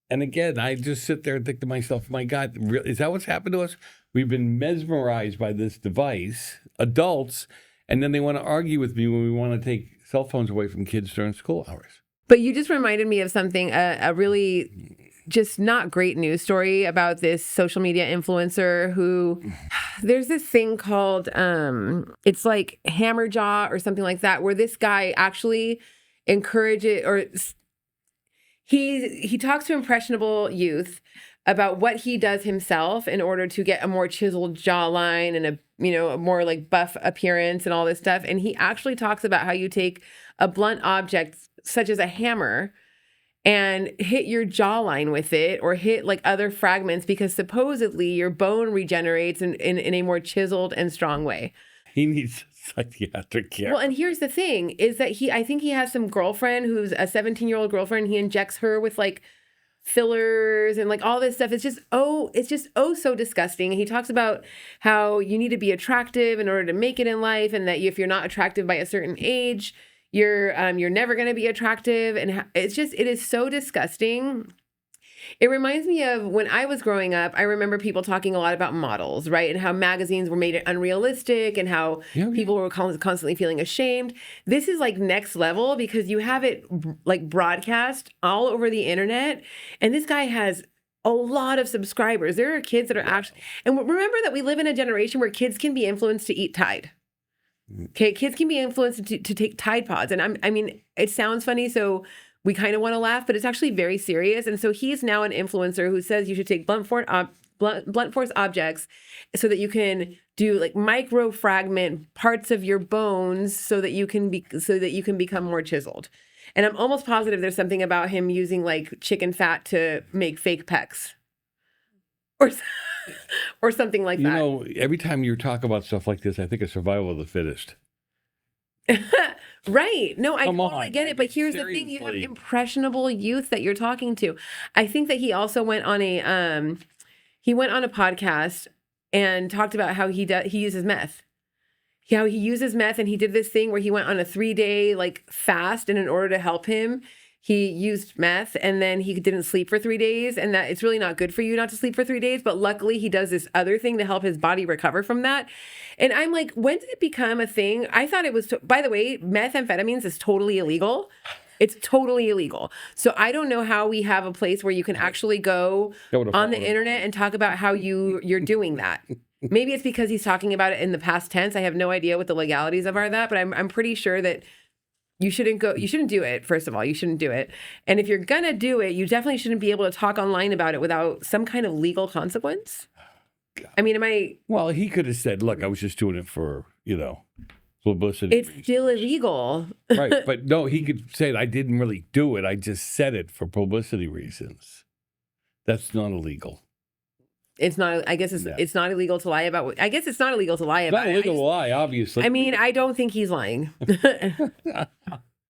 And again, I just sit there and think to myself, my God, is that what's happened to us? We've been mesmerized by this device, adults, and then they want to argue with me when we want to take cell phones away from kids during school hours. But you just reminded me of something, a really just not great news story about this social media influencer who, there's this thing called, it's like Hammer Jaw or something like that, where this guy actually encourages, or he talks to impressionable youth about what he does himself in order to get a more chiseled jawline and a more like buff appearance and all this stuff. And he actually talks about how you take a blunt object such as a hammer and hit your jawline with it, or hit like other fragments, because supposedly your bone regenerates in a more chiseled and strong way. He needs psychiatric care. Well, and here's the thing is that I think he has some girlfriend who's a 17-year-old girlfriend. He injects her with like fillers and like all this stuff. It's just so disgusting. He talks about how you need to be attractive in order to make it in life, and that if you're not attractive by a certain age, you're never going to be attractive. And it is so disgusting. It reminds me of when I was growing up. I remember people talking a lot about models, right? And how magazines were made unrealistic, and how people were constantly feeling ashamed. This is like next level, because you have it like broadcast all over the internet. And this guy has a lot of subscribers. There are kids that are actually, and remember that we live in a generation where kids can be influenced to eat Tide. Okay, kids can be influenced to take Tide Pods. And I mean, it sounds funny, so we kind of want to laugh, but it's actually very serious. And so he's now an influencer who says you should take blunt force objects so that you can do like micro fragment parts of your bones so that you can become more chiseled. And I'm almost positive there's something about him using like chicken fat to make fake pecs. Or something like that. You know, every time you talk about stuff like this, I think of survival of the fittest. Right. No, I totally get it. But here's the thing. You have impressionable youth that you're talking to. I think that he also went on a podcast and talked about how he uses meth. How he uses meth, and he did this thing where he went on a 3-day like fast, and in order to help him, he used meth, and then he didn't sleep for 3 days, and that it's really not good for you not to sleep for 3 days. But luckily he does this other thing to help his body recover from that. And I'm like, when did it become a thing? I thought it was, by the way, methamphetamines is totally illegal. It's totally illegal. So I don't know how we have a place where you can actually go on the internet and talk about how you're doing that. Maybe it's because he's talking about it in the past tense. I have no idea what the legalities of that, but I'm pretty sure that you shouldn't do it. First of all, you shouldn't do it. And if you're going to do it, you definitely shouldn't be able to talk online about it without some kind of legal consequence. God. I mean, Well, he could have said, look, I was just doing it for, publicity. It's still illegal. Right. But no, he could say, I didn't really do it. I just said it for publicity reasons. That's not illegal. It's not, I guess it's not illegal to lie about, I guess it's not illegal to lie about it. It's not illegal to lie, obviously. I mean, I don't think he's lying.